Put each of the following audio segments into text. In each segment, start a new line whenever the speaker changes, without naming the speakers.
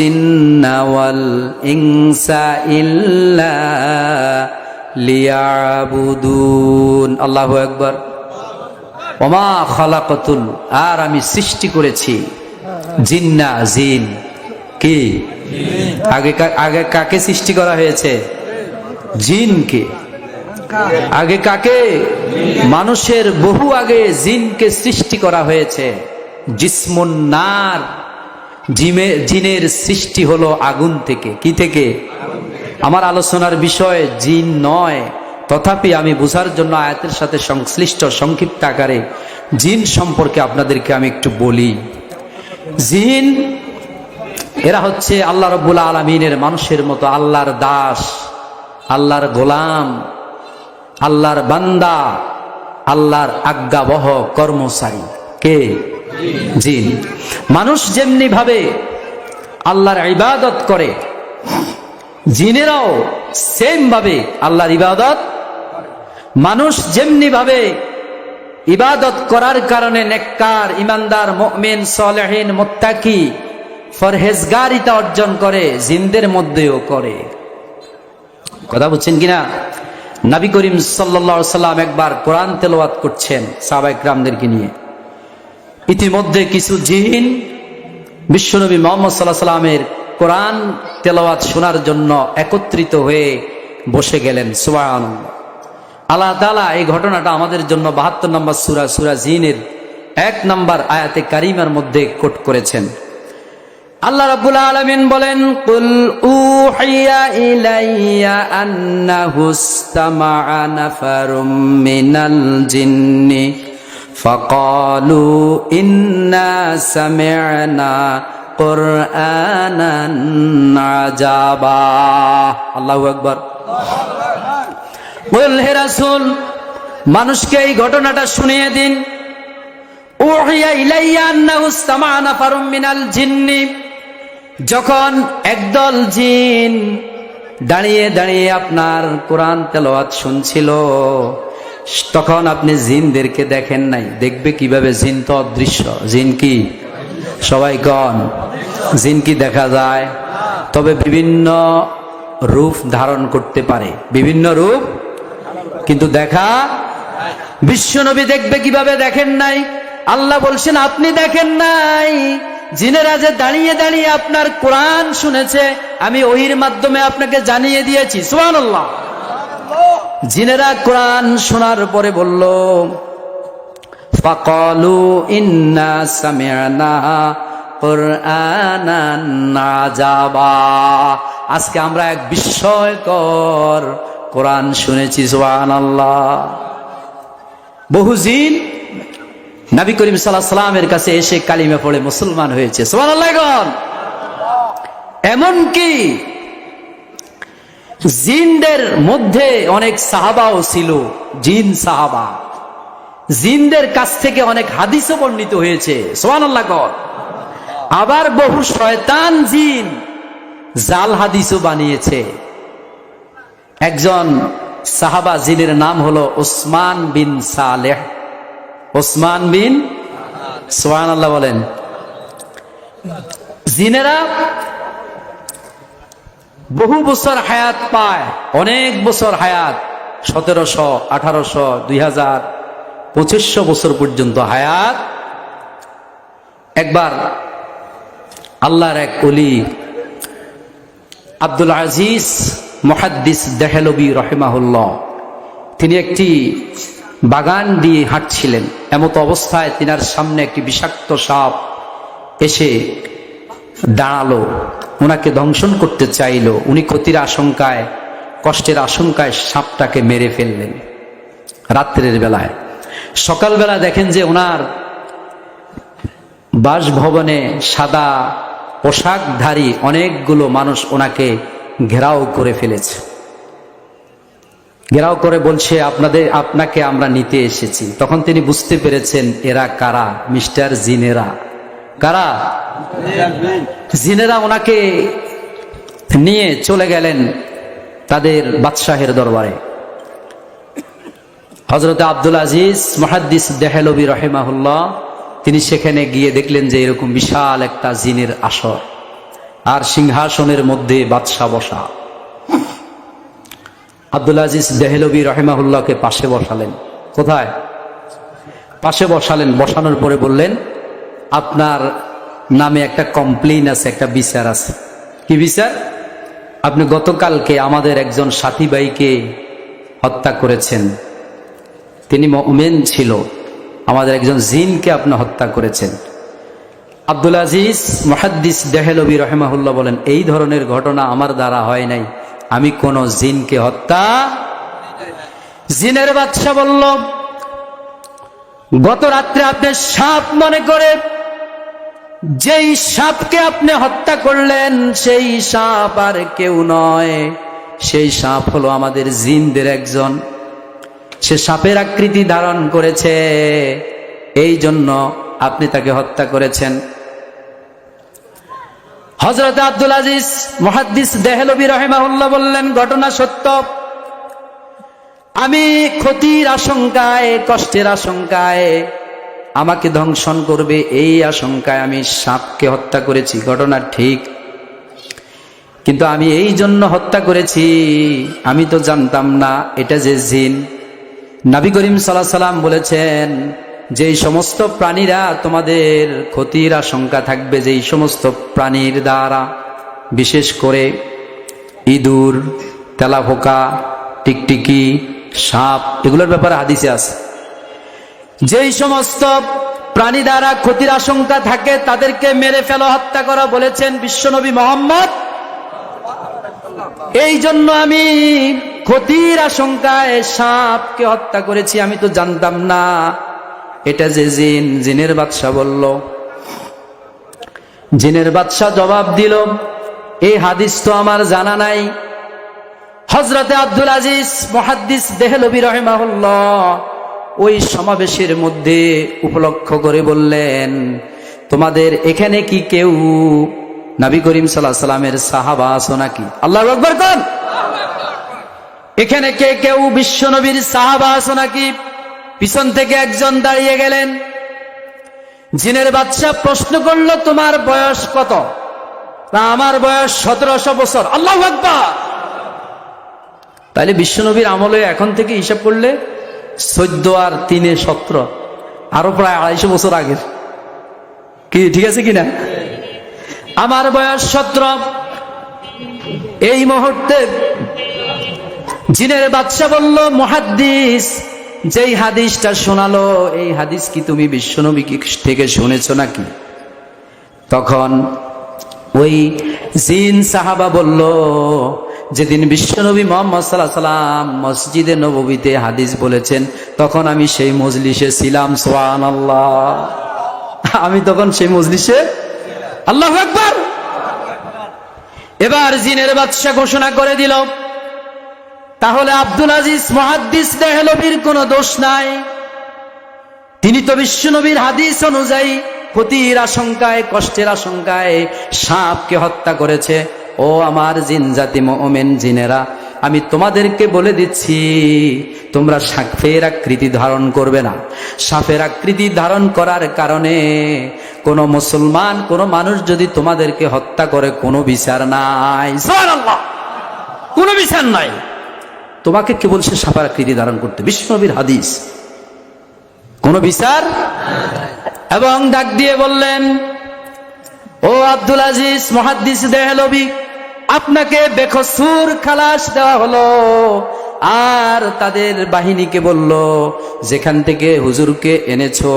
জিন্না ওয়াল ইনসা ইল্লা লিয়াবুদুন। আল্লাহু আকবার। ওমা খালাকাতুল, আর আমি সৃষ্টি করেছি জিন্না, জিন কি আগে কাকে সৃষ্টি করা হয়েছে? জিনকে। আগে কাকে? মানুষের বহু আগে জিনকে সৃষ্টি করা হয়েছে। জিসমুন নার, জিনের সৃষ্টি হলো আগুন থেকে। কি থেকে? আমার আলোচনার বিষয় জিন নয়, তথাপি আমি বোঝার জন্য আয়াতের সাথে সংশ্লিষ্ট সংক্ষিপ্ত আকারে জিন সম্পর্কে আপনাদেরকে আমি একটু বলি। জিন এরা হচ্ছে আল্লাহ রাব্বুল আলামিনের মানুষের মতো আল্লাহর দাস, আল্লাহর গোলাম, আল্লাহর বান্দা, আল্লাহর আজ্ঞাবহ কর্মচারী। কে? জিন। মানুষ যেমনি ভাবে আল্লাহর ইবাদত করে, জিনেরাও সেম ভাবে আল্লাহর ইবাদত। মানুষ যেমনি ভাবে ইবাদত করার কারণে নেককার, ইমানদার, মুমিন, সালেহিন, মুত্তাকি, ফরহেজগারিতা অর্জন করে, জিনদের মধ্যেও করে। কথা বুঝছেন কিনা? নবী করিম সাল্লাল্লাহু আলাইহি সাল্লাম একবার কোরআন তেলাওয়াত করছেন সাহাবায়ে কেরামদেরকে নিয়ে। ইতিমধ্যে কিছু জিন বিশ্বনবী মুহাম্মদ সাল্লাল্লাহু আলাইহি সাল্লামের কোরআন তেলাওয়াত শোনার জন্য একত্রিত হয়ে বসে গেলেন। সুবহানাল্লাহ। আল্লাহ তাআলা এই ঘটনাটা আমাদের জন্য ৭২ নম্বর সূরা জিনের ১ নম্বর আয়াতে কারিমার মধ্যে কোট করেছেন। আল্লাহ রাব্বুল আলামিন বলেন, কুল উহিয়া ইলাইয়া আন্নাহু ইসতামাআ নাফারুম মিনাল জিন্নি ফাকালু ইন্না সামি'না কুরআনান আজাবা। আল্লাহু আকবার। বল হে রাসূল, মানুষকে এই ঘটনাটা শুনিয়ে দিন। উহিয়া ইলাইয়া আন্নাহু ইসতামাআ নাফারুম মিনাল জিন্নি, যখন একদল জিন দাঁড়িয়ে দাঁড়িয়ে আপনার কোরআন তেলাওয়াত শুনছিল, তখন আপনি জিনদেরকে দেখেন নাই। দেখবে কিভাবে? জিন তো অদৃশ্য। জিন কি? সবাই কন, জিন কি দেখা যায়? তবে বিভিন্ন রূপ ধারণ করতে পারে, বিভিন্ন রূপ, কিন্তু দেখা। বিশ্বনবী দেখবে কিভাবে? দেখেন নাই। আল্লাহ বলছেন আপনি দেখেন নাই। জিনেরা যে দাঁড়িয়ে দাঁড়িয়ে আপনার কোরআন শুনেছে, আমি ওহির মাধ্যমে আপনাকে জানিয়ে দিয়েছি। সুবহানাল্লাহ। জিনেরা কোরআন শোনার পরে বলল, ফাকালু ইন্না সামি'না কুরআনান আজাবা, আজকে আমরা এক বিস্ময়কর কোরআন শুনেছি। সুবহানাল্লাহ। বহু জিন নবী করিম সাল্লাল্লাহু আলাইহি সাল্লামের কাছে এসে কালিমা পড়ে মুসলমান হয়েছে। সুবহানাল্লাহ। এমনকি জিনদের মধ্যে অনেক সাহাবাও ছিল, জিন সাহাবা। জিনদের কাছ থেকে অনেক হাদিসও বর্ণিত হয়েছে। সুবহানাল্লাহ। আবার বহু শয়তান জিন জাল হাদিসও বানিয়েছে। একজন সাহাবা জিনের নাম হলো উসমান বিন সালেহ। উসমান বিন, সুবহানাল্লাহ বলেন। জিনেরা বহু বছর হায়াত পায়, অনেক বছর হায়াত, ১৭০০, ১৮০০, ২০০০, ২৫০০ বছর পর্যন্ত হায়াত। একবার আল্লাহর এক ওলি আব্দুল আজিজ মুহাদ্দিস দেহলভী রাহিমাহুল্লাহ, তিনি একটি বাগান দিয়ে হাঁটছিলেন। এমত অবস্থায় তিনার সামনে একটি বিষাক্ত সাপ এসে দাঁড়ালো, ওনাকে দংশন করতে চাইল। উনি ক্ষতির আশঙ্কায়, কষ্টের আশঙ্কায় সাপটাকে মেরে ফেললেন রাত্রের বেলায়। সকালবেলা দেখেন যে ওনার বাসভবনে সাদা পোশাকধারী অনেকগুলো মানুষ ওনাকে ঘেরাও করে ফেলেছে। ঘেরাও করে বলছে, আপনাকে আমরা নিতে এসেছি। তখন তিনি বুঝতে পেরেছেন এরা কারা? মিস্টার জিনেরা। কারা? জিনেরা ওনাকে নিয়ে চলে গেলেন তাদের বাদশাহের দরবারে। হযরত আব্দুল আজিজ মুহাদ্দিস দেহলভী রাহিমাহুল্লাহ তিনি সেখানে গিয়ে দেখলেন যে এরকম বিশাল একটা জিনের আসর। আর সিংহাসনের মধ্যে বাদশা বসা। আব্দুল আজিজ দেহলভী রহিমাহুল্লাহকে পাশে বসালেন। কোথায়? পাশে বসালেন। বসানোর পরে বললেন, আপনার নামে একটা কমপ্লেইন আছে, একটা বিচার আছে। কি বিচার? আপনি গতকালকে আমাদের একজন সাথী ভাইকে হত্যা করেছেন। তিনি মুমিন ছিল, আমাদের একজন জিনকে আপনি হত্যা করেছেন। আব্দুল আজিজ মুহাদ্দিস দেহলভী রহিমাহুল্লাহ বলেন, এই ধরনের ঘটনা আমার দ্বারা হয় নাই, আমি কোন জিনকে হত্যা। জিনের বাদশা বলল, গত রাত্রে আপনি সাপ মনে করে যেই সাপকে আপনি হত্যা করলেন, সেই সাপ আর কেউ নয়, সেই সাপ হলো আমাদের জিনদের একজন। সে সাপের আকৃতি ধারণ করেছে, এই জন্য আপনি তাকে হত্যা করেছেন। হযরত আব্দুল আজিজ মুহাদ্দিস দেহলভী রাহিমাহুল্লাহ বললেন, ঘটনা সত্য। আমি ক্ষতির আশঙ্কায়, কষ্টের আশঙ্কায়, আমাকে ধ্বংসন করবে এই আশঙ্কায় আমি সাপকে হত্যা করেছি, ঘটনা ঠিক। কিন্তু আমি এই জন্য হত্যা করেছি, আমি তো জানতাম না এটা যে জিন। নবী করিম সাল্লাল্লাহু আলাইহি সাল্লাম বলেছেন, যেই সমস্ত প্রাণীরা তোমাদের ক্ষতির আশঙ্কা থাকবে, যেই সমস্ত প্রাণীর দ্বারা, বিশেষ করে ইঁদুর, তেলাপোকা, টিকটিকি, সাপ, এগুলোর ব্যাপারে হাদিসে আছে, যেই সমস্ত প্রাণী দ্বারা ক্ষতির আশঙ্কা থাকে তাদেরকে মেরে ফেলো, হত্যা করা বলেছেন বিশ্বনবী মুহাম্মদ। এই জন্য আমি ক্ষতির আশঙ্কায় সাপকে হত্যা করেছি, আমি তো জানতাম না এটা যে জিন। জিনের বাদশা বলল, জিনের বাদশা জবাব দিল, এই হাদিস তো আমার জানা নাই। হযরতে আব্দুল আজিজ মুহাদ্দিস দেহলভী রাহিমাহুল্লাহ ওই সমাবেশের মধ্যে উপলক্ষ করে বললেন, তোমাদের এখানে কি কেউ নবী করিম সাল্লাল্লাহু আলাইহি সাল্লামের সাহাবা আছো নাকি? আল্লাহু আকবার কোন? এখানে কে কেউ বিশ্ব নবীর সাহাবা আছো নাকি? পিছন থেকে একজন দাঁড়িয়ে গেলেন। জিনের বাদশা প্রশ্ন করলো, তোমার বয়স কত? আমার বয়স 1700 বছর। আল্লাহু আকবার। তাইলে বিশ্বনবীর আমলে এখন থেকে হিসাব করলে 14 আর 3 এ 17, আরো প্রায় 250 বছর আগের। কি ঠিক আছে কিনা? আমার বয়স 17। এই মুহূর্তে জিনের বাদশা বলল, মুহাদ্দিস, যেই হাদিসটা শোনালো, এই হাদিস কি তুমি বিশ্বনবী থেকে শুনেছো নাকি? তখন ওই জিন সাহাবা বলল, যেদিন বিশ্বনবী মুহাম্মদ সাল্লাল্লাহু আলাইহি সাল্লাম মসজিদে নববীতে হাদিস বলেছেন, তখন আমি সেই মজলিসে ছিলাম। সুবহানাল্লাহ, আমি তখন সেই মজলিসে। আল্লাহু আকবার। এবার জিনের বাদশা ঘোষণা করে দিল, তাহলে আব্দুল আজিজ মুহাদ্দিস দেহলভীর কোনো দোষ নাই, তিনি তো বিশ্বনবীর হাদিস অনুযায়ী ক্ষতির আশঙ্কায়, কষ্টের আশঙ্কায় সাপকে হত্যা করেছে। ও আমার জিন জাতি মুমিন জিনেরা, আমি তোমাদেরকে বলে দিচ্ছি, তোমরা সাপের আকৃতি ধারণ করবে না। সাপের আকৃতি ধারণ করার কারণে কোন মুসলমান, কোন মানুষ যদি তোমাদেরকে হত্যা করে, কোনো বিচার নাই। সুবহানাল্লাহ, কোনো বিচার নাই। তোমাকে কে বলছে সাপের আকৃতি ধারণ করতে? বিশ্বনবীর হাদিস, কোন বিচার। এবং ডাক দিয়ে বললেন, ও আব্দুল আজিজ মুহাদ্দিস দেহলভী, আপনাকে বেকসুর খালাস দেওয়া হলো। আর তাদের বাহিনীকে বলল, যেখান থেকে হুজুরকে এনেছো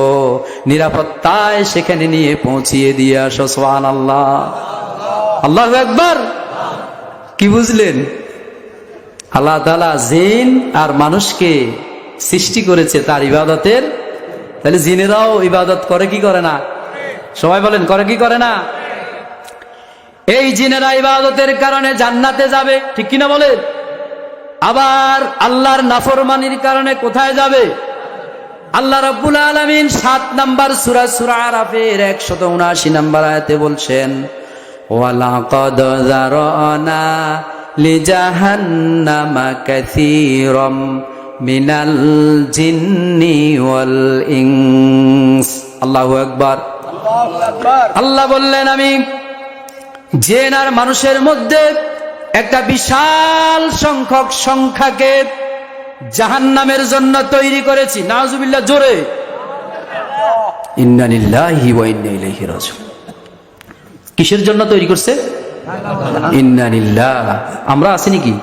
নিরাপত্তায় সেখানে নিয়ে পৌঁছিয়ে দিয়ে আসো। সুবহানাল্লাহ, আল্লাহু আকবার। কি বুঝলেন? আল্লাহ তাআলা জিন আর মানুষকে সৃষ্টি করেছে তার ইবাদতের। তাহলে জিনেরাও ইবাদত করে কি করে না? সবাই বলেন, করে কি করে না? এই জিনেরা ইবাদতের কারণে জান্নাতে যাবে, ঠিক কিনা বলেন? আবার আল্লাহর নাফরমানির কারণে কোথায় যাবে? আল্লাহ রাব্বুল আলামিন 7 নম্বর সূরা সূরা আরাফের 179 নম্বর আয়াতে বলছেন, ওয়ালাকাদ যারানা লিজাহান্নামা কাসীরাম মিনাল জিন্নি ওয়াল ইনস। আল্লাহু আকবার। আল্লাহ বললেন, আমি জিন আর মানুষের মধ্যে একটা বিশাল সংখ্যক সংখ্যাকে জাহান্নামের জন্য তৈরি করেছি। নাউজুবিল্লাহ, জোরে ইন্না লিল্লাহি ওয়া ইন্না ইলাইহি রাজিউন। কিসের জন্য তৈরি করছে? ইন্না লিল্লাহ। আমরা আছি নাকি?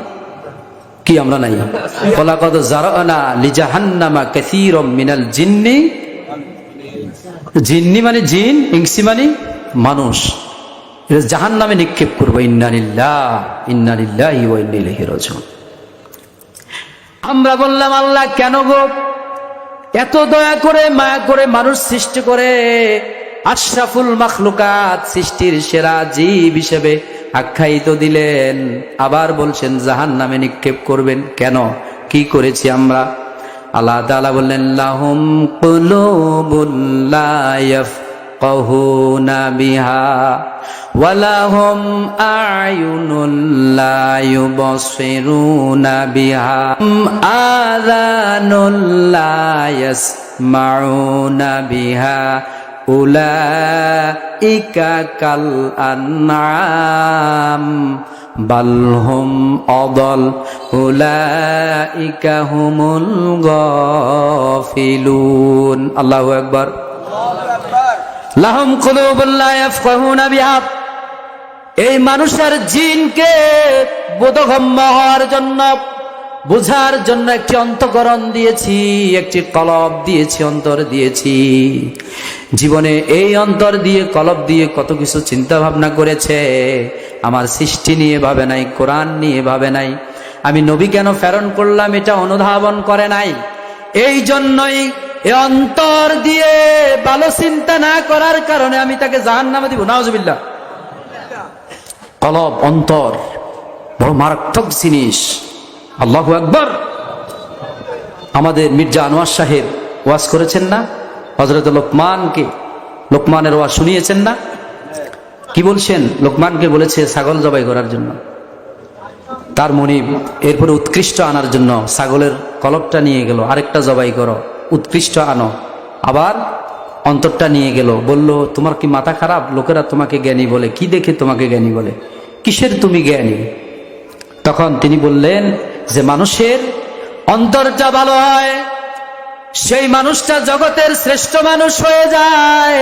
কি আমরা নাই? ওয়ালাকাদ যারানা লিজাহান্নামা কাসীরাম মিনাল জিন্নি, জিন্নি মানে জিন, ইনসি মানে মানুষ, এটা জাহান্নামে নিক্ষেপ করবো। ইন্না লিল্লাহি ওয়া ইন্না ইলাইহি রাজিউন। আমরা বললাম, আল্লাহ কেন গো এত দয়া করে মায়া করে মানুষ সৃষ্টি করে আশরাফুল মাখলুকাত, সৃষ্টির সেরা জীব হিসেবে আখ্যায়িত দিলেন, আবার বলছেন জাহান্নামে নিক্ষেপ করবেন কেন? কি করেছি আমরা? আল্লাহ তাআলা বললেন, লাহুম কুলুবুন লা ইয়াফকাহুনা বিহা ওয়া লাহুম আ'য়ুনুন লা ইউবসিরুনা বিহা আযানুন লা ইয়াসমাউনা বিহা উলাইকা কাল আনআম বাল হুম আদাল উলাইকা হুমুল গাফিলুন। আল্লাহু আকবার। লাহুম কুলুবুন লা ইয়াফকাহুনা বিহা, এই মানুষের জিনকে বোধগম্য হওয়ার জন্য, বুঝার জন্য একটি অন্তঃকরণ দিয়েছি, একটি কলব দিয়েছি, অন্তর দিয়েছি। জীবনে এই অন্তর দিয়ে, কলব দিয়ে কত কিছু চিন্তা ভাবনা করেছে। আমার সৃষ্টি নিয়ে ভাবে নাই, কোরআন নিয়ে ভাবে নাই, আমি নবী কেন প্রেরণ করলাম এটা অনুধাবন করে নাই। এই জন্যই এই অন্তর দিয়ে ভালো চিন্তা না করার কারণে আমি তাকে জাহান্নামে দিব। নাউজুবিল্লাহ। কলব, অন্তর বড় মারাত্মক জিনিস। আল্লাহু আকবার। আমাদের মির্জা আনোয়ার সাহেব ওয়াজ করেছেন না, হযরত লোকমানকে, লোকমানের ওয়াজ শুনিয়েছেন না? কি বলছেন? লোকমানকে বলেছে ছাগল জবাই করার জন্য, তার মনিব এরপরে উৎকৃষ্ট আনার জন্য ছাগলের কলবটা নিয়ে গেল, আরেকটা জবাই করো, উৎকৃষ্ট আনো, আবার অন্তরটা নিয়ে গেল, বলল তোমার কি মাথা খারাপ? লোকেরা তোমাকে জ্ঞানী বলে, কি দেখে তোমাকে জ্ঞানী বলে? কিসের তুমি জ্ঞানী? তখন তিনি বললেন যে মানুষের অন্তরটা ভালো হয়, সেই মানুষটা জগতের শ্রেষ্ঠ মানুষ হয়ে যায়,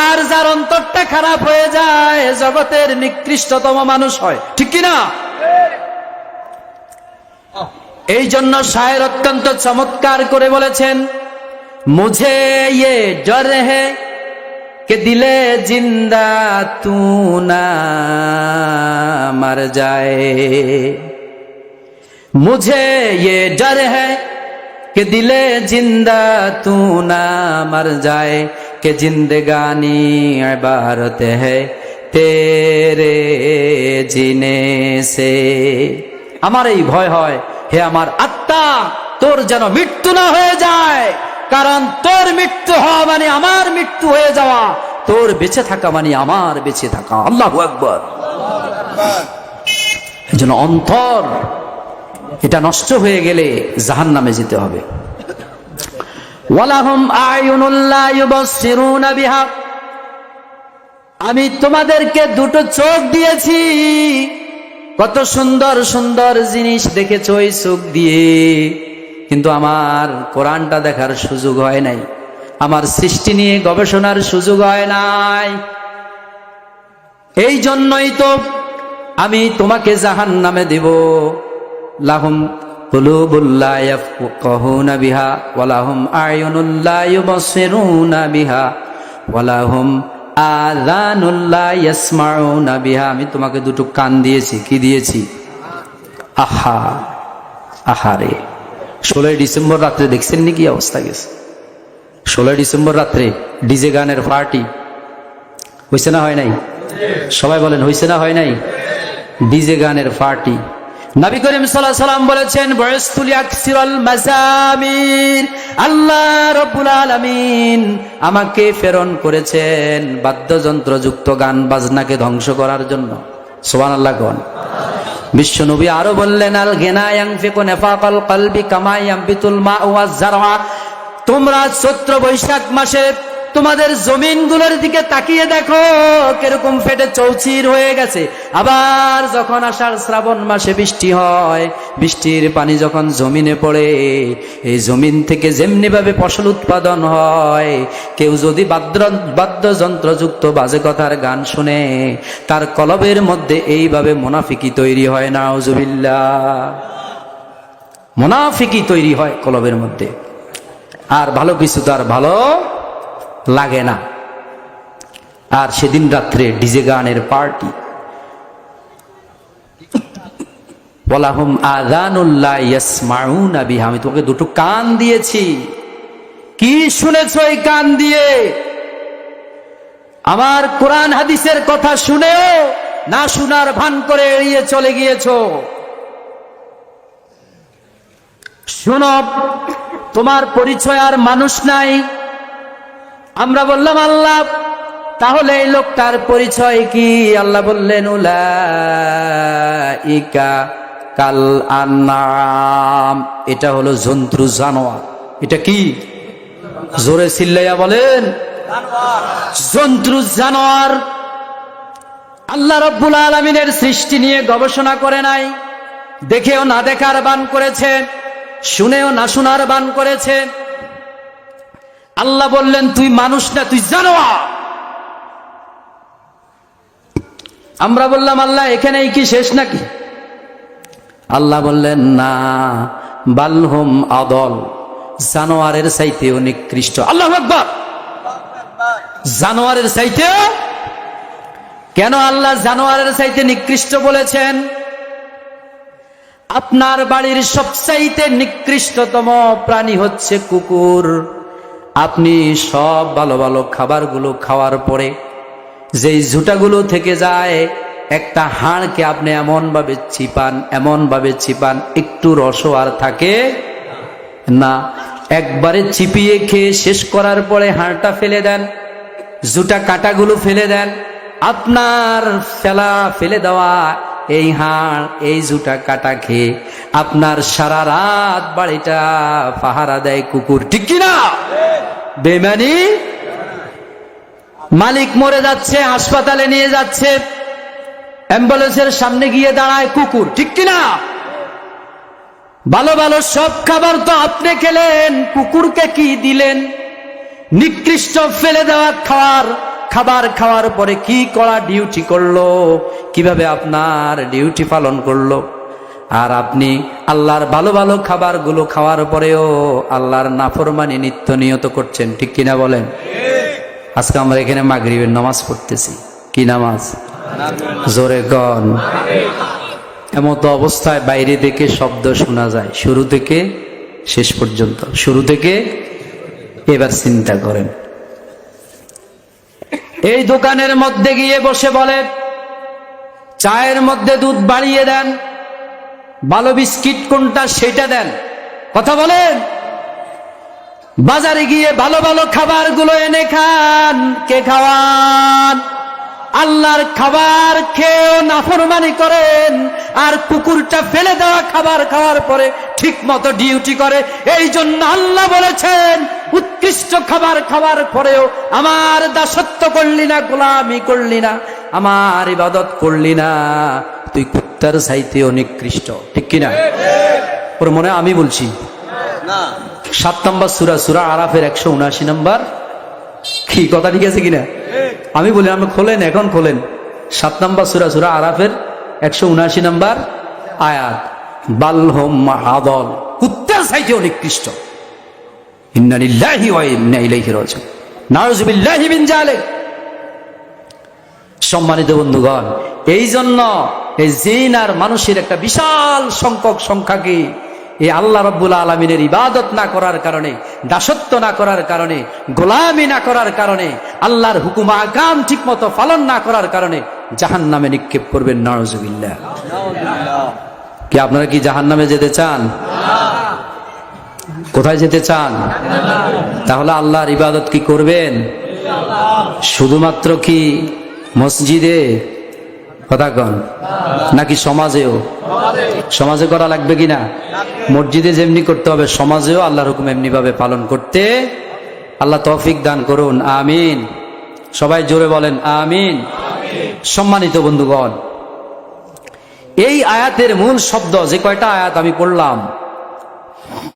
আর যার অন্তরটা খারাপ হয়ে যায় জগতের নিকৃষ্টতম মানুষ হয়। ঠিক কিনা? এই জন্য শায়ের অত্যন্ত চমৎকার করে বলেছেন, মুঝে ইয়ে ডর হে कि दिले जिंदा तू ना मर जाए, मुझे ये डर है कि दिले जिंदा तू ना मर जाए, कि जिंदगानी इबारत है तेरे जीने से। আমার এই ভয় হয়, হে আমার আত্মা, তোর যেন মৃত্যু না হয়ে যায়, কারণ তোর মৃত্যু হওয়া মানে আমার মৃত্যু হয়ে যাওয়া, তোর বেঁচে থাকা মানে আমার বেঁচে থাকা। আল্লাহু আকবার। এজন্য অন্তর এটা নষ্ট হয়ে গেলে জাহান্নামে যেতে হবে। ওয়ালাহুম আয়ুনুল লা ইউবসিরুনা বিহা, আমি তোমাদেরকে দুটো চোখ দিয়েছি, কত সুন্দর সুন্দর জিনিস দেখেছো এই চোখ দিয়ে, কিন্তু আমার কোরআনটা দেখার সুযোগ হয় নাই, আমার সৃষ্টি নিয়ে গবেষণার সুযোগ হয় নাই। এই জন্যই তো আমি তোমাকে জাহান্নামে দেব। লাহুম কুলুবুল লা ইয়াফকাহুনা বিহা ওয়া লাহুম আ'য়ুনুল লা ইউবসিরুনা বিহা ওয়া লাহুম আযানুল লা ইয়াসমাউনা বিহা, আমি তোমাকে দুটো কান দিয়েছি। কি দিয়েছি? আহা, আহারে। 16 ডিসেম্বর রাত্রে দেখছেন নি কি অবস্থা গেছে? 16 ডিসেম্বর রাত্রে ডিজে গানের পার্টি হয়েছে না হয় নাই? সবাই বলেন হয়েছে না হয় নাই? ডিজে গানের পার্টি। নবী করিম সাল্লাল্লাহু আলাইহি সাল্লাম বলেছেন, বুইসতুল ইয়াকসিরুল মাযামির, আল্লাহ রাব্বুল আলামিন আমাকে প্রেরণ করেছেন বাদ্যযন্ত্রযুক্ত গান বাজনাকে ধ্বংস করার জন্য। সুবহানাল্লাহ কোন। বিশ্ব নবী আরো বললেন, আল গিনা ইয়ানফিকু নিফাকাল কলবি কামা ইয়ানবিতুল মাউ ওয়াজ জারআ, তোমরা চৈত্র বৈশাখ মাসে তোমাদের জমিনগুলোর দিকে তাকিয়ে দেখো কিরকম ফেটে চৌচির হয়ে গেছে। আবার যখন আষাঢ় শ্রাবণ মাসে বৃষ্টি হয়, বৃষ্টির পানি যখন জমিনে পড়ে, এই জমিন থেকে যেমনি ভাবে ফসল উৎপাদন হয়, কেউ যদি বাদ্যযন্ত্রযুক্ত বাজে কথার গান শুনে, তার কলবের মধ্যে এইভাবে মুনাফিকি তৈরি হয়। নাউজুবিল্লাহ, মুনাফিকি তৈরি হয় কলবের মধ্যে, আর ভালো কিছু তার ভালো লাগে না। আর সেদিন রাত্রে ডিজে গানের পার্টি। ওয়ালাহুম আযানুল লা ইয়াসমাউনা বিহা, আমি তোমাকে দুটো কান দিয়েছি, কি শুনেছো এই কান দিয়ে? আমার কোরআন হাদিসের কথা শুনেও না শোনার ভান করে এড়িয়ে চলে গিয়েছো। শোনো, তোমার পরিচয় আর মানুষ নাই। আমরা বললাম আল্লাহ, তাহলে এই লোকটার পরিচয় কি? আল্লাহ বললেন উলাইকা কাল আনআম, এটা হলো জন্তু জানোয়ার। এটা কি? জোরে চিল্লাইয়া বলেন, জন্তু জানোয়ার। আল্লাহ রাব্বুল আলামিনের সৃষ্টি নিয়ে গবেষণা করে নাই, দেখেও না দেখার বান করেছে, শুনেও না শোনার বান করেছে। আল্লাহ বললেন তুই মানুষ না, তুই জানোয়ার। আমরা বললাম আল্লাহ এখানেই কি শেষ নাকি? আল্লাহ বললেন না, বালহুম আদল, জানোয়ারের চাইতেও নিকৃষ্ট। আল্লাহু আকবার, জানোয়ারের চাইতে। কেন আল্লাহ জানোয়ারের চাইতে নিকৃষ্ট বলেছেন? আপনার বাড়ির সবচাইতে নিকৃষ্টতম প্রাণী হচ্ছে কুকুর। আপনি সব ভালো ভালো খাবারগুলো খাওয়ার পরে যেই ঝুঁটাগুলো থেকে যায়, একটা হাড়কে আপনি এমন ভাবে চিপান একটু রসও আর থাকে না। একবারে চিপিয়ে খেয়ে শেষ করার পরে হাড়টা ফেলে দেন, ঝুঁটা কাঁটাগুলো ফেলে দেন। আপনার ফেলে দেওয়া এই হাড়, এই ঝুঁটা কাটা খেয়ে আপনার সারা রাত বাড়িটা পাহারা দেয় কুকুর, ঠিক কিনা? বেমানি। মালিক মরে যাচ্ছে, হাসপাতালে নিয়ে যাচ্ছে, অ্যাম্বুলেন্সের সামনে গিয়ে দাঁড়ায় কুকুর, ঠিক কিনা? ভালো ভালো সব খাবার তো আপনি খেলেন, কুকুরকে কি দিলেন? নিকৃষ্ট ফেলে দেওয়া খাবার খাওয়ার পরে কি করা ডিউটি করলো, কিভাবে আপনার ডিউটি পালন করলো। আর আপনি আল্লাহর ভালো ভালো খাবারগুলো খাওয়ার পরেও আল্লাহর নাফরমানি নিত্য নিয়ত করছেন, ঠিক কিনা বলেন? আজকে আমরা এখানে মাগরিবের নামাজ পড়তেছি, কি নামাজ? জোরে গন। এমত অবস্থায় বাইরে থেকে শব্দ শোনা যায়, শুরু থেকে শেষ পর্যন্ত, শুরু থেকে। এবার চিন্তা করেন, এই দোকানের মধ্যে গিয়ে বসে বলে চায়ের মধ্যে দুধ বাড়িয়ে দেন, ভালো বিস্কিট কোনটা সেটা দেন, কথা বলেন। বাজারে গিয়ে ভালো ভালো খাবারগুলো এনে খান, কে খাওয়ান? আল্লাহর খাবার খেয়েও নাফরমানি করেন, আর কুকুরটা ফেলে দেওয়া খাবার খাওয়ার পরে ঠিক মতো ডিউটি করে। এই জন্য আল্লাহ বলেছেন উৎকৃষ্ট খাবার খাওয়ার পরেও আমার দাসত্ব করলি না, গোলামি করলি না, আমার ইবাদত করলি না, তুই কুত্তার চাইতেও নিকৃষ্ট, ঠিক কিনা? ওর মনে আমি বলছি না। 7 নম্বর সূরা আরাফের 179 নম্বর, কি কথা ঠিক আছে কিনা? আমি বলি আপনি খোলেন, এখন খোলেন 7 নম্বর সূরা আরাফের 179 নম্বর আয়াত। বালহুম আদল, কুত্তার চাইতেও নিকৃষ্ট। ইন্না লিল্লাহি ওয়া ইন্না ইলাইহি রাজিউন। নাউযুবিল্লাহি মিন যালিক। সম্মানিত বন্ধুগণ, এই জন্য এই জিন আর মানুষের একটা বিশাল সংখ্যাকে এই আল্লাহ রাব্বুল আলামিনের ইবাদত না করার কারণে, দাসত্ব না করার কারণে, গোলামি না করার কারণে, আল্লাহর হুকুম আহকাম ঠিক মতো পালন না করার কারণে জাহান্নামে নিক্ষেপ করবেন। নাউযুবিল্লাহ। কি আপনারা কি জাহান্নামে যেতে চান? কোথায় যেতে চান? তাহলে আল্লাহর ইবাদত কি করবেন? শুধুমাত্র কি মসজিদে, কথা কন, নাকি সমাজেও? সমাজে করা লাগবে কিনা? মসজিদে যেমনি করতে হবে, সমাজেও আল্লাহর হুকুম এমনি ভাবে পালন করতে আল্লাহ তৌফিক দান করুন, আমিন। সবাই জোরে বলেন আমিন। সম্মানিত বন্ধুগণ, এই আয়াতের মূল শব্দ যে কয়টা আয়াত আমি পড়লাম,